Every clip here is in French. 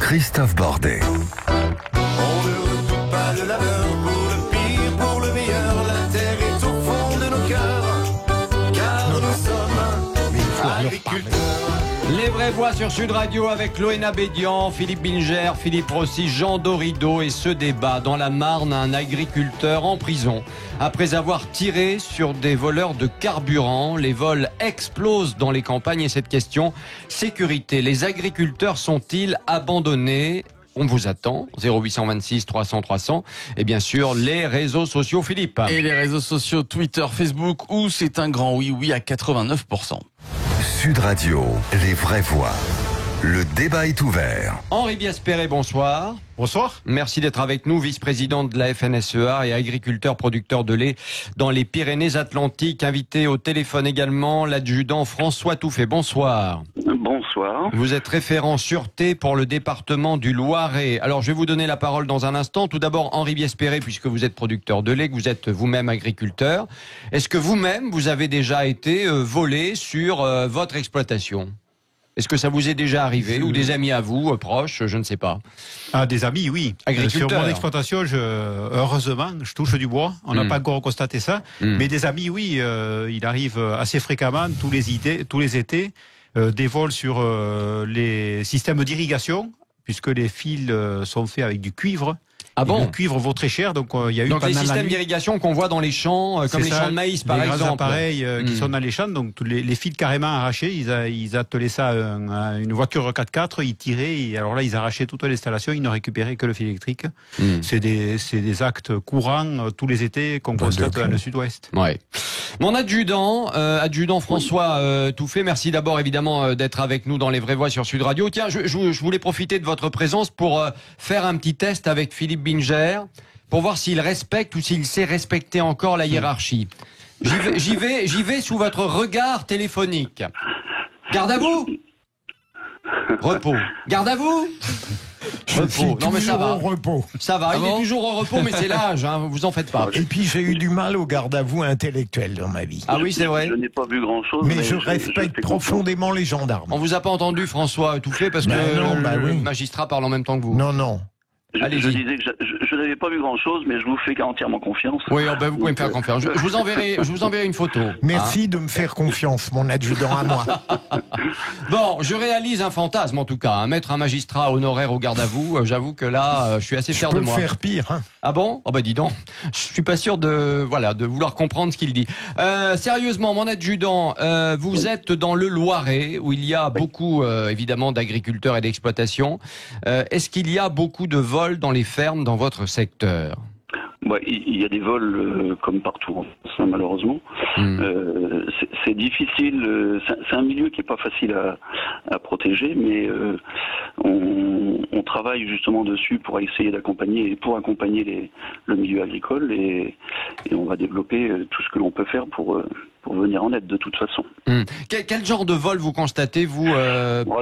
Christophe Bordet. On ne redoute pas le labeur, pour le pire, pour le meilleur, la terre est au fond de nos cœurs, car nous sommes agriculteurs. Les vraies voix sur Sud Radio avec Loéna Bédian, Philippe Bilger, Philippe Rossi, Jean Dorido et ce débat dans la Marne, un agriculteur en prison. Après avoir tiré sur des voleurs de carburant, les vols explosent dans les campagnes et cette question, sécurité, les agriculteurs sont-ils abandonnés ? On vous attend, 0826 300 300 et bien sûr les réseaux sociaux, Philippe. Et les réseaux sociaux, Twitter, Facebook, où c'est un grand oui à 89%. Sud Radio, les vraies voix. Le débat est ouvert. Henri Biaspéré, bonsoir. Bonsoir. Merci d'être avec nous, vice-président de la FNSEA et agriculteur producteur de lait dans les Pyrénées-Atlantiques. Invité au téléphone également, l'adjudant François Touffet. Bonsoir. Bonsoir. Vous êtes référent sûreté pour le département du Loiret. Alors, je vais vous donner la parole dans un instant. Tout d'abord, Henri Biaspéré, puisque vous êtes producteur de lait, que vous êtes vous-même agriculteur. Est-ce que vous-même, vous avez déjà été volé sur votre exploitation ? Est-ce que ça vous est déjà arrivé ou des amis à vous, proches, je ne sais pas. Ah, des amis, oui. Agriculteurs. Sur mon exploitation, heureusement, je touche du bois. On n'a pas encore constaté ça. Mais des amis, oui, il arrive assez fréquemment, tous les étés, des vols sur les systèmes d'irrigation, puisque les fils sont faits avec du cuivre. Ah bon ? Le cuivre vaut très cher, donc il y a eu donc les systèmes d'irrigation qu'on voit dans les champs, comme les champs de maïs par exemple. Les grands appareils qui sont dans les champs, donc les fils carrément arrachés, ils attelaient ça à une voiture 4x4, ils tiraient, et alors là ils arrachaient toute l'installation, ils ne récupéraient que le fil électrique. C'est des actes courants tous les étés qu'on constate dans le sud-ouest. Ouais. Mon adjudant François Touffet, merci d'abord évidemment d'être avec nous dans les vraies voix sur Sud Radio. Tiens, je voulais profiter de votre présence pour faire un petit test avec Philippe Bilger pour voir s'il respecte ou s'il sait respecter encore la hiérarchie. J'y vais sous votre regard téléphonique. Garde à vous. Repos. Garde à vous. Repos. Non mais ça va. Repos. Ça va, il est toujours au repos, mais c'est l'âge, hein, vous en faites pas. Et puis j'ai eu du mal au garde à vous intellectuel dans ma vie. Ah oui, c'est vrai. Je n'ai pas vu grand-chose. Mais je respecte profondément les gendarmes. On vous a pas entendu, François Touffet, parce que le magistrat parle en même temps que vous. Non. Je disais que je n'avais pas vu grand-chose, mais je vous fais entièrement confiance. Oui, vous pouvez me faire confiance. Je vous enverrai une photo. Merci de me faire confiance, mon adjudant à moi. Bon, je réalise un fantasme en tout cas. Mettre un magistrat honoraire au garde à vous, j'avoue que là, je suis assez fier de moi. Je peux faire pire. Hein. Ah bon ? Oh bah dis donc, je suis pas sûr de vouloir comprendre ce qu'il dit. Sérieusement, mon adjudant, vous êtes dans le Loiret où il y a beaucoup évidemment d'agriculteurs et d'exploitations. Est-ce qu'il y a beaucoup de vols dans les fermes dans votre secteur ? Il y a des vols comme partout en France, malheureusement. C'est difficile, c'est un milieu qui est pas facile à protéger, mais on travaille justement dessus pour essayer d'accompagner le milieu agricole et on va développer tout ce que l'on peut faire pour venir en aide de toute façon. Quel genre de vol vous constatez, vous,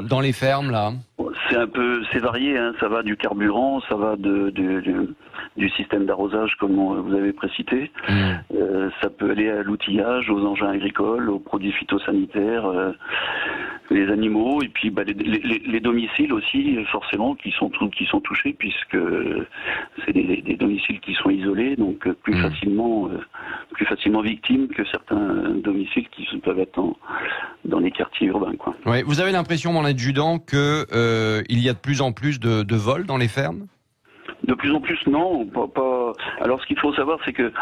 dans les fermes, là ? C'est varié, hein. Ça va du carburant, ça va du système d'arrosage, comme vous avez précité. Ça peut aller à l'outillage, aux engins agricoles, aux produits phytosanitaires, les animaux, et puis les domiciles aussi, forcément, qui sont touchés, puisque c'est des domiciles qui sont isolés, donc plus facilement victimes que certains domiciles qui peuvent être dans les quartiers urbains, quoi. Ouais, vous avez l'impression, mon adjudant, que il y a de plus en plus de vols dans les fermes ? De plus en plus, non. Pas. Alors, ce qu'il faut savoir, c'est que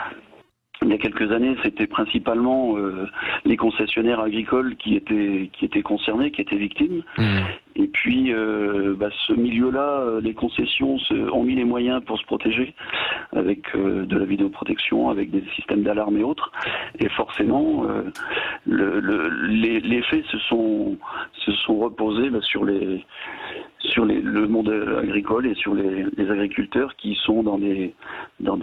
il y a quelques années, c'était principalement les concessionnaires agricoles qui étaient concernés, qui étaient victimes. Et puis, ce milieu-là, les concessions ont mis les moyens pour se protéger avec de la vidéoprotection, avec des systèmes d'alarme et autres. Et forcément, les faits se sont reposés sur le monde agricole et sur les agriculteurs qui sont dans des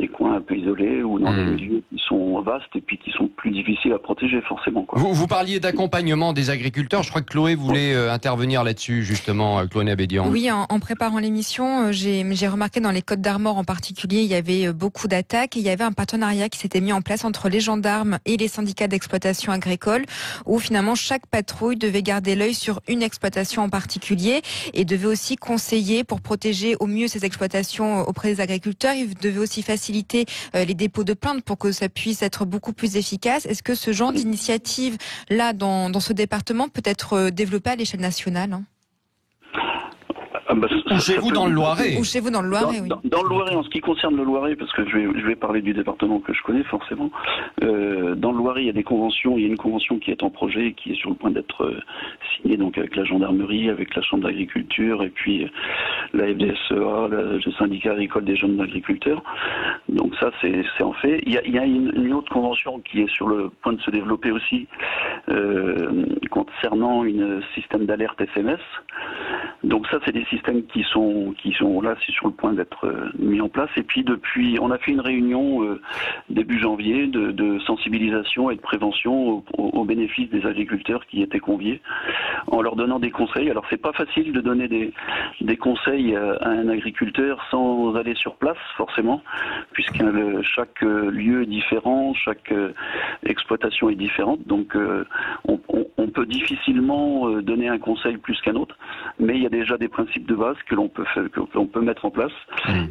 coins un peu isolés ou dans des milieux qui sont vastes et puis qui sont plus difficiles à protéger forcément, quoi. Vous parliez d'accompagnement des agriculteurs. Je crois que Chloé voulait intervenir là-dessus. là-dessus, justement, Chloé Abédian? Oui, en préparant l'émission, j'ai remarqué dans les Côtes d'Armor en particulier, il y avait beaucoup d'attaques et il y avait un partenariat qui s'était mis en place entre les gendarmes et les syndicats d'exploitation agricole, où finalement chaque patrouille devait garder l'œil sur une exploitation en particulier et devait aussi conseiller pour protéger au mieux ces exploitations auprès des agriculteurs. Il devait aussi faciliter les dépôts de plaintes pour que ça puisse être beaucoup plus efficace. Est-ce que ce genre d'initiative là dans ce département peut être développé à l'échelle nationale, hein? Ou chez vous dans le Loiret. Ou chez vous dans le Loiret, oui. Dans le Loiret, en ce qui concerne le Loiret, parce que je vais parler du département que je connais forcément. Dans le Loiret, il y a des conventions. Il y a une convention qui est en projet, qui est sur le point d'être signée, donc avec la gendarmerie, avec la chambre d'agriculture et puis la FDSEA, le syndicat agricole des jeunes agriculteurs. Donc ça, c'est en fait. Il y a une autre convention qui est sur le point de se développer aussi concernant un système d'alerte SMS. Donc ça, c'est des systèmes qui sont là, c'est sur le point d'être mis en place. Et puis on a fait une réunion début janvier de sensibilisation et de prévention au bénéfice des agriculteurs qui étaient conviés, en leur donnant des conseils. Alors c'est pas facile de donner des conseils à un agriculteur sans aller sur place forcément, puisque chaque lieu est différent, chaque exploitation est différente. Donc on peut difficilement donner un conseil plus qu'un autre, mais il y a déjà des principes de base que l'on peut mettre en place.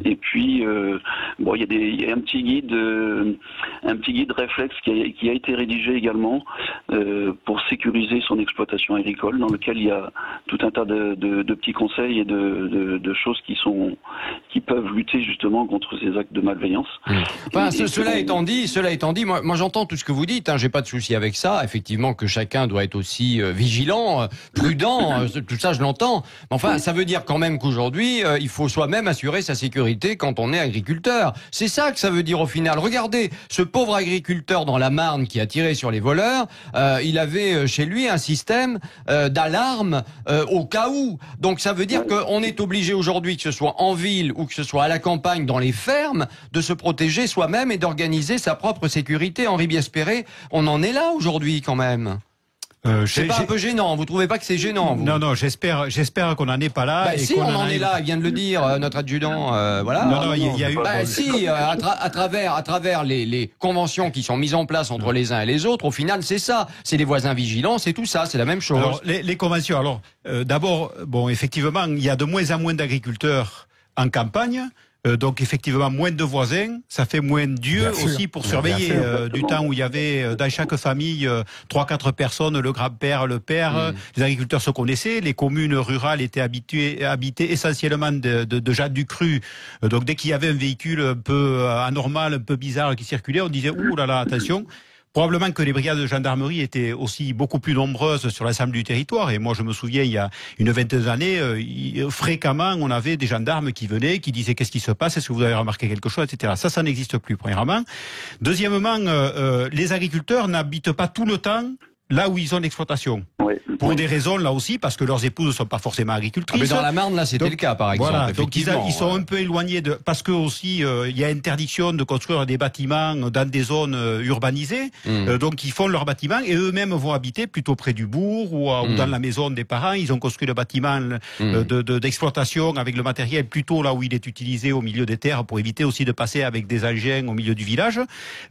Et puis il y a un petit guide réflexe qui a été rédigé également pour sécuriser son exploitation agricole, dans lequel il y a tout un tas de petits conseils et de choses qui peuvent lutter justement contre ces actes de malveillance. Enfin, cela étant dit, moi j'entends tout ce que vous dites, hein, j'ai pas de souci avec ça, effectivement que chacun doit être aussi vigilant, prudent, tout ça je l'entends. Mais enfin, ça veut dire quand même qu'aujourd'hui, il faut soi-même assurer sa sécurité quand on est agriculteur. C'est ça que ça veut dire au final. Regardez, ce pauvre agriculteur dans la Marne qui a tiré sur les voleurs, il avait chez lui un système d'alarme au cas où. Donc ça veut dire qu'on est obligé aujourd'hui, que ce soit en ville ou que ce soit à la campagne, dans les fermes, de se protéger soi-même et d'organiser sa propre sécurité. Henri Biespéré, on en est là aujourd'hui quand même. C'est pas un peu gênant? Vous trouvez pas que c'est gênant, vous? Non, j'espère qu'on n'en est pas là. Bah, et si, qu'on on en est là, il vient de le dire, notre adjudant, voilà. Non, il y a eu... Bah, si, à travers les conventions qui sont mises en place entre les uns et les autres, au final, c'est ça. C'est les voisins vigilants, c'est tout ça, c'est la même chose. Alors, les conventions, alors, d'abord, effectivement, il y a de moins en moins d'agriculteurs en campagne. Donc effectivement moins de voisins, ça fait moins d'yeux aussi pour surveiller du temps où il y avait dans chaque famille 3-4 personnes, le grand-père, le père, les agriculteurs se connaissaient, les communes rurales étaient habitées essentiellement de gens du cru. Donc dès qu'il y avait un véhicule un peu anormal, un peu bizarre qui circulait, on disait ouh là là, attention. Probablement que les brigades de gendarmerie étaient aussi beaucoup plus nombreuses sur l'ensemble du territoire. Et moi, je me souviens, il y a une vingtaine d'années, fréquemment, on avait des gendarmes qui venaient, qui disaient qu'est-ce qui se passe, est-ce que vous avez remarqué quelque chose, etc. Ça n'existe plus, premièrement. Deuxièmement, les agriculteurs n'habitent pas tout le temps là où ils ont l'exploitation. Pour des raisons, là aussi, parce que leurs épouses ne sont pas forcément agricultrices. Mais dans la Marne, là, c'était le cas, par exemple. Voilà, donc ils sont un peu éloignés parce que aussi, il y a interdiction de construire des bâtiments dans des zones urbanisées. Donc ils font leurs bâtiments et eux-mêmes vont habiter plutôt près du bourg ou dans la maison des parents. Ils ont construit le bâtiment d'exploitation avec le matériel plutôt là où il est utilisé au milieu des terres pour éviter aussi de passer avec des engins au milieu du village.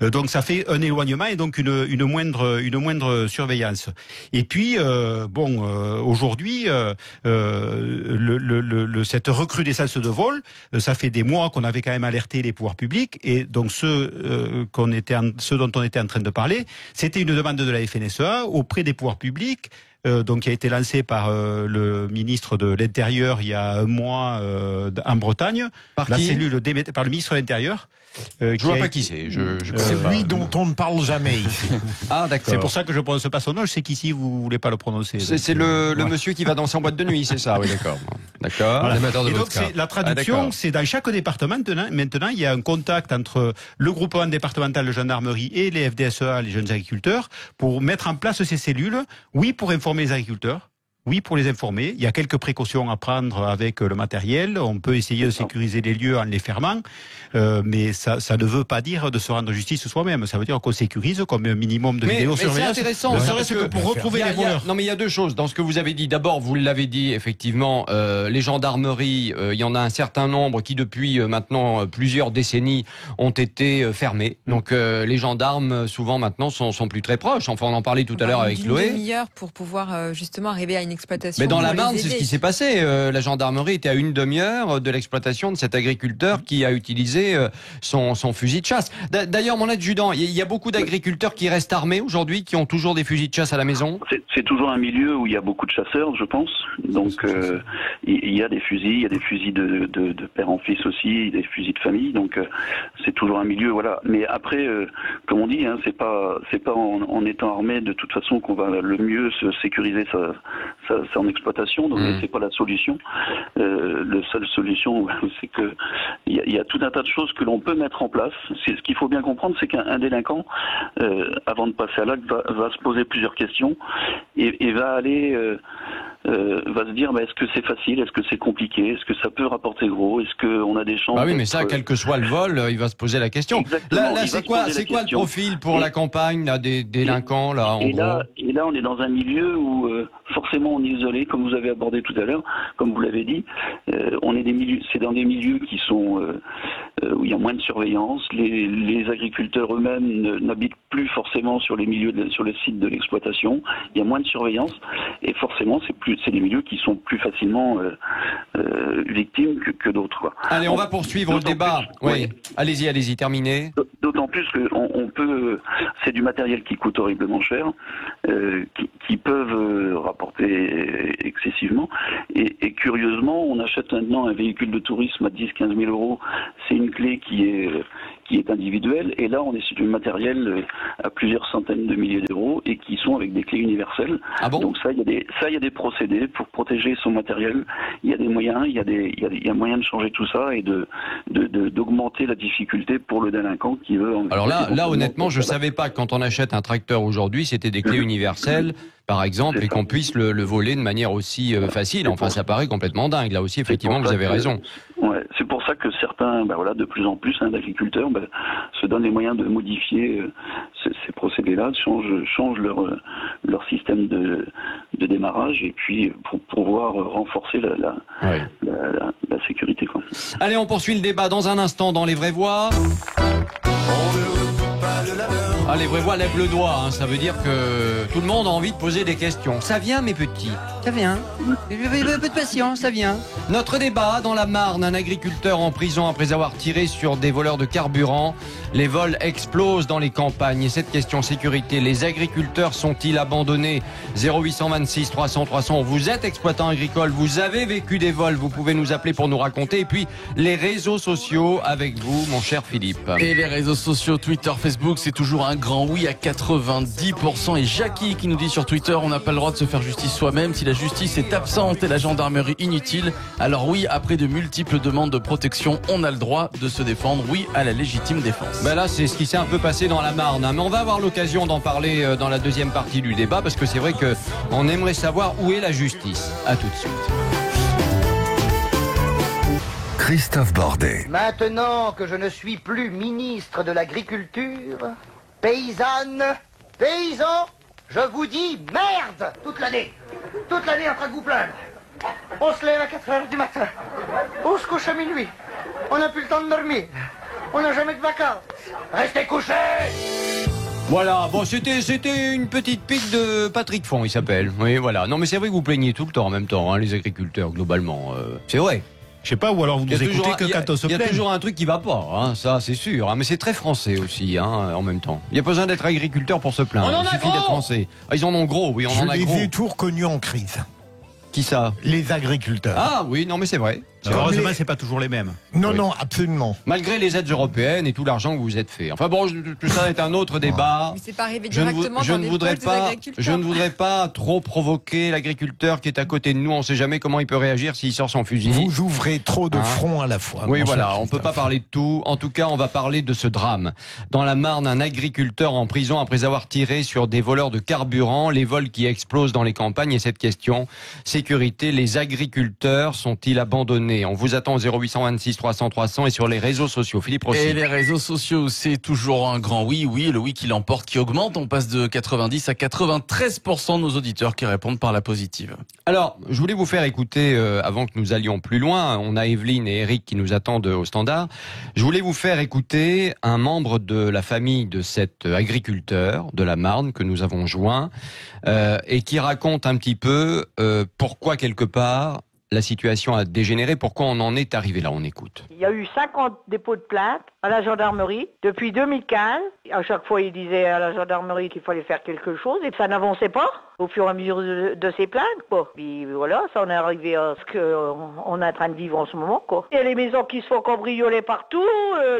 Donc ça fait un éloignement et donc une moindre surveillance. Et puis aujourd'hui, cette recrudescence de vol, ça fait des mois qu'on avait quand même alerté les pouvoirs publics, et donc ce dont on était en train de parler, c'était une demande de la FNSEA auprès des pouvoirs publics. Donc qui a été lancé par le ministre de l'Intérieur il y a un mois en Bretagne, par le ministre de l'Intérieur. Je vois pas qui c'est. C'est lui dont on ne parle jamais ici. Ah d'accord. C'est pour ça que je prononce pas son nom. Je sais qu'ici vous voulez pas le prononcer. C'est le monsieur qui va danser en boîte de nuit, c'est ça? Oui, d'accord. D'accord. Voilà. Et donc la traduction, c'est dans chaque département maintenant il y a un contact entre le groupement départemental de gendarmerie et les FDSEA, les jeunes agriculteurs, pour mettre en place ces cellules. Oui, pour informer les agriculteurs. Oui, pour les informer. Il y a quelques précautions à prendre avec le matériel. On peut essayer de sécuriser les lieux en les fermant, mais ça ne veut pas dire de se rendre justice soi-même. Ça veut dire qu'on sécurise comme un minimum de vidéosurveillance. Mais c'est intéressant. Ne serait-ce que pour retrouver les voleurs. Non, mais il y a deux choses dans ce que vous avez dit. D'abord, vous l'avez dit, effectivement, les gendarmeries, il y en a un certain nombre qui, depuis maintenant plusieurs décennies, ont été fermés. Donc, les gendarmes, souvent maintenant, sont plus très proches. Enfin, on en parlait tout à l'heure avec Chloé. Une demi-heure pour pouvoir justement arriver à une exploitation. Mais dans la Marne, c'est ce qui s'est passé. La gendarmerie était à une demi-heure de l'exploitation de cet agriculteur qui a utilisé son fusil de chasse. D'ailleurs, mon adjudant, il y a beaucoup d'agriculteurs qui restent armés aujourd'hui, qui ont toujours des fusils de chasse à la maison. C'est toujours un milieu où il y a beaucoup de chasseurs, je pense. Donc, il y a des fusils, de père en fils aussi, des fusils de famille. Donc, c'est toujours un milieu, voilà. Mais après, comme on dit, hein, c'est pas en étant armé de toute façon qu'on va le mieux se sécuriser en exploitation, donc c'est pas la solution. La seule solution, c'est que il y a tout un tas de choses que l'on peut mettre en place. Ce qu'il faut bien comprendre, c'est qu'un délinquant, avant de passer à l'acte, va se poser plusieurs questions et va aller va se dire est-ce que c'est facile, est-ce que c'est compliqué, est-ce que ça peut rapporter gros, est-ce qu'on a des chances. Bah oui, mais ça, quel que soit le vol, il va se poser la question. Exactement, là c'est quoi le profil pour la campagne là, des délinquants là en gros? Et là, on est dans un milieu où forcément on est isolé, comme vous avez abordé tout à l'heure, comme vous l'avez dit. C'est dans des milieux qui sont où il y a moins de surveillance. Les agriculteurs eux-mêmes n'habitent plus forcément sur les milieux, sur le site de l'exploitation. Il y a moins de surveillance et forcément c'est des milieux qui sont plus facilement victimes que d'autres. Quoi. Allez, on va poursuivre le débat. Oui. Allez-y, terminez. D'autant plus qu'on peut, c'est du matériel qui coûte horriblement cher, qui peuvent rapporter excessivement. Et curieusement, on achète maintenant un véhicule de tourisme à 10-15 000 euros. C'est une clé qui est individuelle. Et là, on est sur du matériel à plusieurs centaines de milliers d'euros et qui sont avec des clés universelles. Ah bon? Donc ça, il y a des procédés pour protéger son matériel. Il y a des moyens, il y a moyen de changer tout ça et d'augmenter la difficulté pour le délinquant qui veut. Alors là, honnêtement, je savais pas que quand on achète un tracteur aujourd'hui, c'était des clés universelles, par exemple, et qu'on puisse le voler de manière aussi facile. Enfin, ça paraît complètement dingue. Là aussi, effectivement, vous avez raison. Ouais, c'est pour ça que certains, de plus en plus, d'agriculteurs se donnent les moyens de modifier ces procédés-là, changent leur système de démarrage et puis pour pouvoir renforcer la sécurité. Quoi. Allez, on poursuit le débat dans un instant dans Les Vraies Voix. Ah, Les Vraies Voix lèvent le doigt, hein. Ça veut dire que tout le monde a envie de poser des questions. Ça vient, mes petits, ça vient. Un peu de patience, ça vient. Notre débat dans la Marne, un agriculteur en prison après avoir tiré sur des voleurs de carburant. Les vols explosent dans les campagnes. Et cette question sécurité, les agriculteurs sont-ils abandonnés? 0826 300 300. Vous êtes exploitant agricole, vous avez vécu des vols, vous pouvez nous appeler pour nous raconter. Et puis les réseaux sociaux avec vous, mon cher Philippe. Et les réseaux sociaux, Twitter, Facebook, c'est toujours un grand oui à 90%. Et Jackie qui nous dit sur Twitter, on n'a pas le droit de se faire justice soi-même. Si la justice est absente et la gendarmerie inutile, alors oui, après de multiples demandes de protection, on a le droit de se défendre. Oui à la légitime défense. Ben là, c'est ce qui s'est un peu passé dans la Marne. Mais on va avoir l'occasion d'en parler dans la deuxième partie du débat parce que c'est vrai qu'on aimerait savoir où est la justice. À tout de suite. Christophe Bordet. Maintenant que je ne suis plus ministre de l'Agriculture, paysannes, paysans, je vous dis merde toute l'année. Toute l'année en train de vous plaindre. On se lève à 4 heures du matin. On se couche à minuit. On n'a plus le temps de dormir. On n'a jamais de vacances. Restez couchés. Voilà, bon, c'était une petite pique de Patrick Font, il s'appelle. Oui, voilà. Non, mais c'est vrai que vous plaignez tout le temps en même temps, hein, les agriculteurs, globalement. C'est vrai. Je sais pas, ou alors vous nous écoutez que quand on se plaint. Il y a toujours un truc qui va pas, hein, ça c'est sûr. Hein, mais c'est très français aussi, hein, en même temps. Il n'y a pas besoin d'être agriculteur pour se plaindre. Il suffit d'être français. Ah, ils en ont gros, oui, on en a gros. Je les ai tout reconnus en crise. Qui ça? Les agriculteurs. Ah oui, non mais c'est vrai. Heureusement, c'est pas toujours les mêmes. Non, non, absolument. Malgré les aides européennes et tout l'argent que vous êtes fait. Enfin bon, tout ça est un autre débat. Mais c'est pas arrivé Je ne, directement je dans ne les voudrais poches des pas, agriculteurs. je ne voudrais pas trop provoquer l'agriculteur qui est à côté de nous. On ne sait jamais comment il peut réagir s'il sort son fusil. Vous ouvrez trop de fronts à la fois. Oui, mon voilà, cher on peut pas Christophe. parler de tout. En tout cas, on va parler de ce drame. Dans la Marne, un agriculteur en prison après avoir tiré sur des voleurs de carburant, les vols qui explosent dans les campagnes et cette question, sécurité, les agriculteurs sont-ils abandonnés? On vous attend au 0826 300 300 et sur les réseaux sociaux. Philippe Rossi. Et les réseaux sociaux, c'est toujours un grand oui, le oui qui l'emporte, qui augmente. On passe de 90 à 93% de nos auditeurs qui répondent par la positive. Alors, je voulais vous faire écouter, avant que nous allions plus loin, on a Evelyne et Eric qui nous attendent au standard, je voulais vous faire écouter un membre de la famille de cet agriculteur de la Marne que nous avons joint, et qui raconte un petit peu pourquoi quelque part la situation a dégénéré, pourquoi on en est arrivé là. On écoute. Il y a eu 50 dépôts de plainte à la gendarmerie depuis 2015. À chaque fois, il disait à la gendarmerie qu'il fallait faire quelque chose et ça n'avançait pas au fur et à mesure de ces plaintes, quoi. Puis voilà, ça en est arrivé à ce qu'on est en train de vivre en ce moment, quoi. Il y a les maisons qui se font cambrioler partout,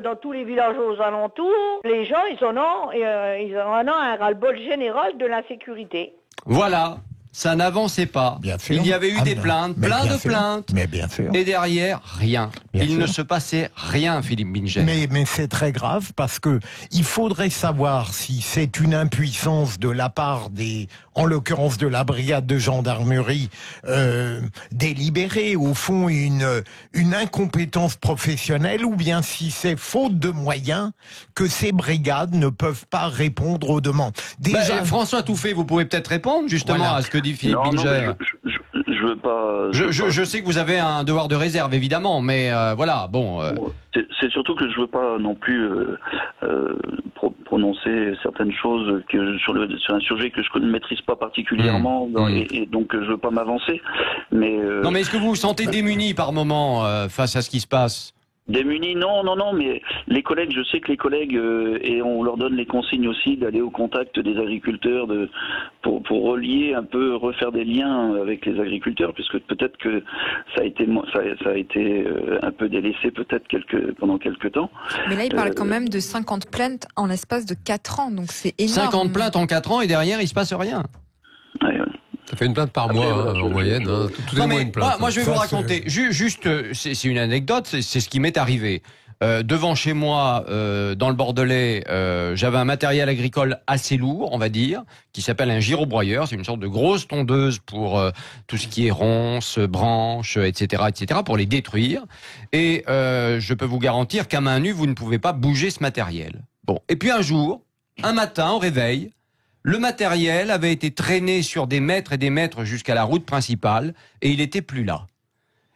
dans tous les villages aux alentours. Les gens, ils en ont un ras-le-bol général de l'insécurité. Voilà. Ça n'avançait pas. Bien sûr. Il y avait eu des plaintes, plein de plaintes. Mais bien sûr. Et derrière, rien. Bien Il sûr. ne se passait rien, Philippe Binger. Mais c'est très grave parce que il faudrait savoir si c'est une impuissance de la part en l'occurrence de la brigade de gendarmerie, délibérée, au fond une incompétence professionnelle, ou bien si c'est faute de moyens que ces brigades ne peuvent pas répondre aux demandes. Déjà, François Touffet, vous pouvez peut-être répondre justement Voilà. à ce que dit Philippe Non, Binger. mais je veux pas. Je sais que vous avez un devoir de réserve, évidemment, mais voilà, bon. C'est surtout que je veux pas non plus prononcer certaines choses sur un sujet que je ne maîtrise pas particulièrement, et donc je veux pas m'avancer. Mais Non, mais est-ce que vous vous sentez démuni par moment face à ce qui se passe? démunis, non, mais les collègues, je sais que les collègues, et on leur donne les consignes aussi d'aller au contact des agriculteurs, pour relier un peu, refaire des liens avec les agriculteurs, puisque peut-être que ça a été un peu délaissé peut-être pendant quelques temps. Mais là, il parle quand même de 50 plaintes en l'espace de 4 ans, donc c'est énorme. 50 plaintes en 4 ans et derrière, il se passe rien. Ouais. Ça fait une plainte par mois, en moyenne. Tous les mois, une plainte. Moi, je vais vous raconter. Juste, c'est une anecdote, c'est ce qui m'est arrivé. Devant chez moi, dans le Bordelais, j'avais un matériel agricole assez lourd, on va dire, qui s'appelle un gyrobroyeur. C'est une sorte de grosse tondeuse pour tout ce qui est ronces, branches, etc., pour les détruire. Et je peux vous garantir qu'à main nue, vous ne pouvez pas bouger ce matériel. Bon. Et puis un matin, au réveil, le matériel avait été traîné sur des mètres et des mètres jusqu'à la route principale et il était plus là.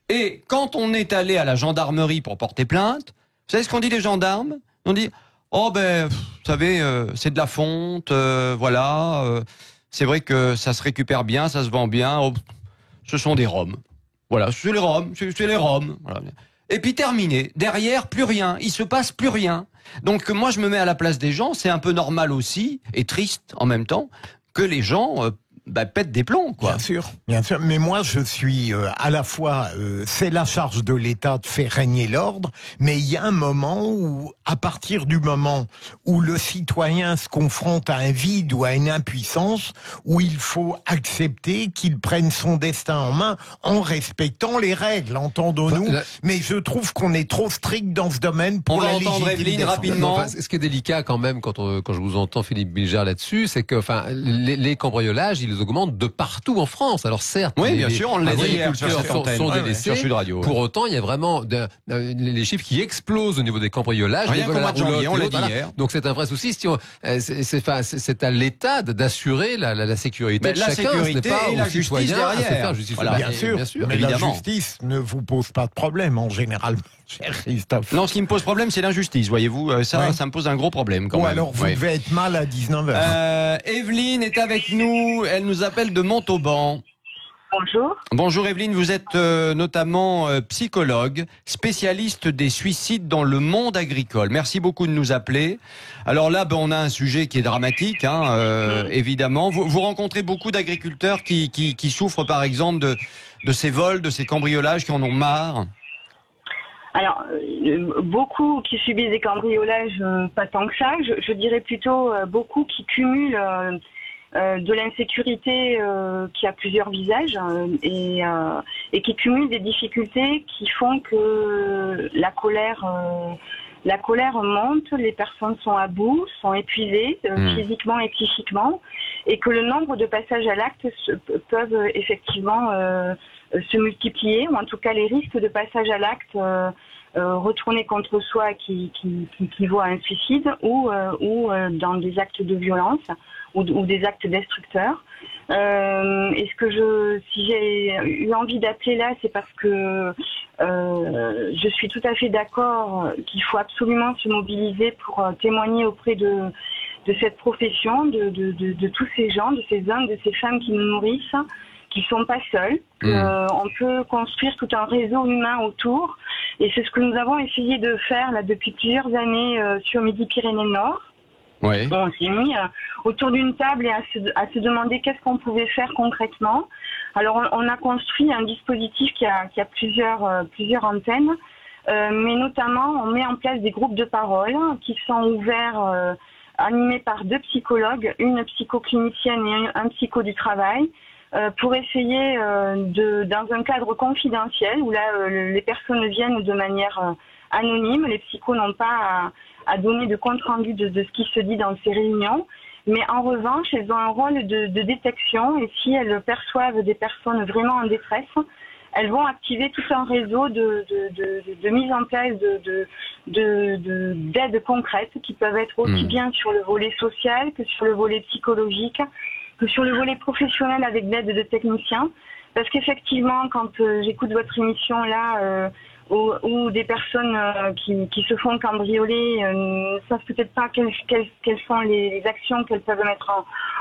Et quand on est allé à la gendarmerie pour porter plainte, vous savez ce qu'ont dit les gendarmes? On dit vous savez, c'est de la fonte, voilà. C'est vrai que ça se récupère bien, ça se vend bien. Oh, ce sont des roms. Voilà, c'est les roms, c'est les roms. Voilà. Et puis terminé. Derrière, plus rien. Il se passe plus rien. Donc moi, je me mets à la place des gens. C'est un peu normal aussi, et triste en même temps, que les gens pètent des plombs, quoi. Bien sûr. Mais moi, je suis à la fois, c'est la charge de l'État de faire régner l'ordre, mais il y a un moment où, à partir du moment où le citoyen se confronte à un vide ou à une impuissance, où il faut accepter qu'il prenne son destin en main en respectant les règles, entendons-nous. Mais je trouve qu'on est trop strict dans ce domaine pour la légitimité. Rapidement. Ce qui est délicat quand même quand je vous entends, Philippe Binger, là-dessus, c'est que les cambriolages, ils augmentent de partout en France. Alors certes, bien sûr, on l'a dit hier sur agriculteurs cette antenne, sont délaissés. sur Sud Radio. Pour autant, il y a vraiment les chiffres qui explosent au niveau des cambriolages. Rien qu'au mois de janvier, on l'a dit hier. Donc c'est un vrai souci. C'est à l'État d'assurer la sécurité de la chacun. sécurité ce n'est pas et la justice derrière. Voilà, bien sûr. Mais évidemment. La justice ne vous pose pas de problème en général, cher Christophe. Non, ce qui me pose problème, c'est l'injustice, voyez-vous. Ça me pose un gros problème quand même. Alors vous devez être mal à 19h. Evelyne est avec nous. Elle nous appelle de Montauban. Bonjour. Bonjour Evelyne, vous êtes notamment psychologue, spécialiste des suicides dans le monde agricole. Merci beaucoup de nous appeler. Alors là, on a un sujet qui est dramatique, évidemment. Vous rencontrez beaucoup d'agriculteurs qui souffrent par exemple de ces vols, de ces cambriolages, qui en ont marre. Alors, beaucoup qui subissent des cambriolages, pas tant que ça. Je dirais plutôt beaucoup qui cumulent de l'insécurité qui a plusieurs visages et qui cumulent des difficultés qui font que la colère monte, les personnes sont à bout, sont épuisées physiquement et psychiquement, et que le nombre de passages à l'acte peuvent effectivement se multiplier, ou en tout cas les risques de passage à l'acte retourner contre soi qui vaut à un suicide ou dans des actes de violence ou des actes destructeurs. Et si j'ai eu envie d'appeler là, c'est parce que je suis tout à fait d'accord qu'il faut absolument se mobiliser pour témoigner auprès de cette profession, de tous ces gens, de ces hommes, de ces femmes qui nous nourrissent, qui sont pas seuls. On peut construire tout un réseau humain autour, et c'est ce que nous avons essayé de faire là depuis plusieurs années sur Midi-Pyrénées-Nord. Ouais. On s'est mis autour d'une table et à se demander qu'est-ce qu'on pouvait faire concrètement. Alors on a construit un dispositif qui a plusieurs antennes, mais notamment on met en place des groupes de parole qui sont ouverts, animés par 2 psychologues, une psychoclinicienne et un psycho du travail, pour essayer dans un cadre confidentiel où là les personnes viennent de manière anonyme, les psychos n'ont pas à donner de compte rendu de ce qui se dit dans ces réunions, mais en revanche elles ont un rôle de détection, et si elles perçoivent des personnes vraiment en détresse, elles vont activer tout un réseau de mise en place d'aides concrètes qui peuvent être aussi bien sur le volet social que sur le volet psychologique, que sur le volet professionnel avec l'aide de techniciens. Parce qu'effectivement, quand j'écoute votre émission là, où des personnes qui se font cambrioler ne savent peut-être pas quelles sont les actions qu'elles peuvent mettre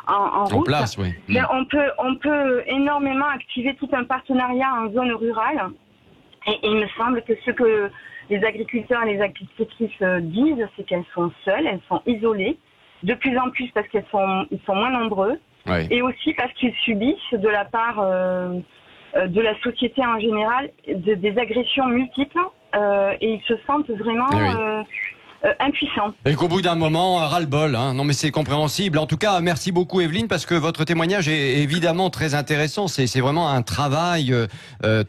en route. Place, oui. Mais on peut énormément activer tout un partenariat en zone rurale. Et il me semble que ce que les agriculteurs et les agricultrices disent, c'est qu'elles sont seules, elles sont isolées, de plus en plus parce qu'ils sont moins nombreux, et aussi parce qu'ils subissent de la part de la société en général des agressions multiples, et ils se sentent vraiment impuissants. Et qu'au bout d'un moment, ras-le-bol, hein. Non mais c'est compréhensible. En tout cas, merci beaucoup Evelyne, parce que votre témoignage est évidemment très intéressant. C'est vraiment un travail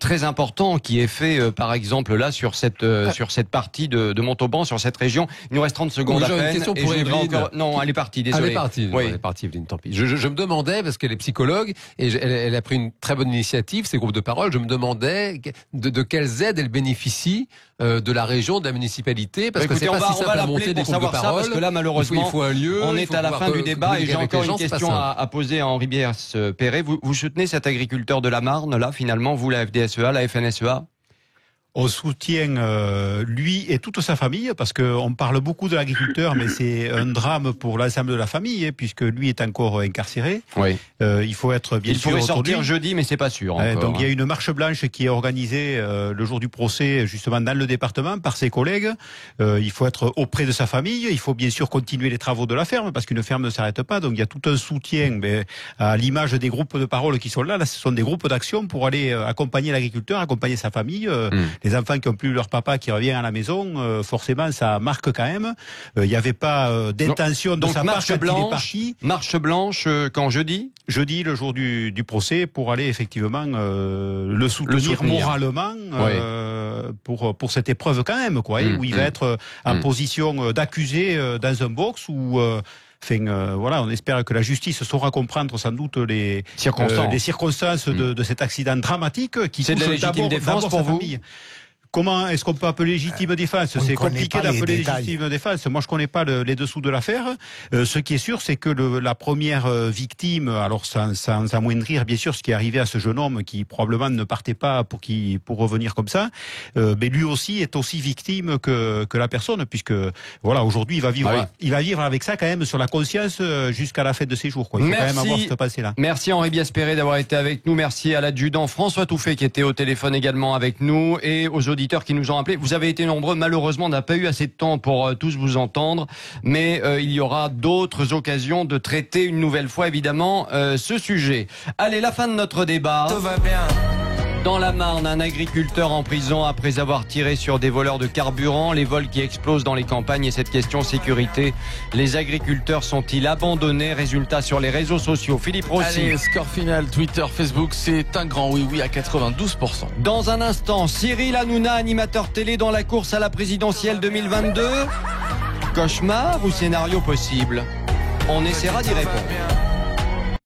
très important qui est fait, par exemple là sur cette partie de Montauban, sur cette région. Il nous reste 30 secondes à peine. Une question pour Evelyne. Non, elle est partie, désolé. Elle est partie, oui. Elle est partie, Evelyne, tant pis. Je me demandais, parce qu'elle est psychologue, et elle a pris une très bonne initiative, ces groupes de parole, je me demandais de quelles aides elle bénéficie de la région, de la municipalité, parce que c'est pas si simple à monter des groupes de parole. Parce que là, malheureusement, il faut un lieu, on est à la fin du débat, et j'ai encore une question à poser à Henri Biers-Perret. Vous soutenez cet agriculteur de la Marne, là, finalement, vous, la FDSEA, la FNSEA? On soutient lui et toute sa famille, parce qu'on parle beaucoup de l'agriculteur, mais c'est un drame pour l'ensemble de la famille, puisque lui est encore incarcéré. Oui. Il faut être bien sûr. Il pourrait sortir jeudi, mais c'est pas sûr. Donc il y a une marche blanche qui est organisée le jour du procès, justement dans le département, par ses collègues. Il faut être auprès de sa famille. Il faut bien sûr continuer les travaux de la ferme, parce qu'une ferme ne s'arrête pas. Donc il y a tout un soutien, mais à l'image des groupes de parole qui sont là. Là, ce sont des groupes d'action pour aller accompagner l'agriculteur, accompagner sa famille. Les enfants qui n'ont plus leur papa qui revient à la maison, forcément, ça marque quand même. Il n'y avait pas d'intention de sa part quand il est parti. Marche blanche quand jeudi ? Jeudi, le jour du procès, pour aller effectivement le soutenir moralement pour cette épreuve quand même, quoi, où il va être en position d'accusé dans un box où... voilà, on espère que la justice saura comprendre sans doute les circonstances de cet accident dramatique qui touche d'abord sa famille. Comment est-ce qu'on peut appeler légitime défense? C'est compliqué d'appeler légitime défense. Moi, je connais pas les dessous de l'affaire. Ce qui est sûr, c'est que la première victime, alors sans amoindrir bien sûr ce qui est arrivé à ce jeune homme qui probablement ne partait pas pour revenir comme ça, mais lui aussi est aussi victime que la personne, puisque voilà, aujourd'hui il va vivre avec ça quand même sur la conscience jusqu'à la fin de ses jours, quoi. Il faut quand même avoir cette pensée-là. Merci Henri Biers-Perret d'avoir été avec nous. Merci à l'adjudant François Touffet qui était au téléphone également avec nous, et aux auditeurs qui nous ont appelés. Vous avez été nombreux. Malheureusement, on n'a pas eu assez de temps pour tous vous entendre, mais il y aura d'autres occasions de traiter une nouvelle fois, évidemment, ce sujet. Allez, la fin de notre débat. Tout va bien. Dans la Marne, un agriculteur en prison après avoir tiré sur des voleurs de carburant, les vols qui explosent dans les campagnes et cette question sécurité. Les agriculteurs sont-ils abandonnés? Résultat sur les réseaux sociaux. Philippe Rossi. Allez, score final, Twitter, Facebook, c'est un grand oui à 92%. Dans un instant, Cyril Hanouna, animateur télé dans la course à la présidentielle 2022. Cauchemar ou scénario possible? On essaiera d'y répondre.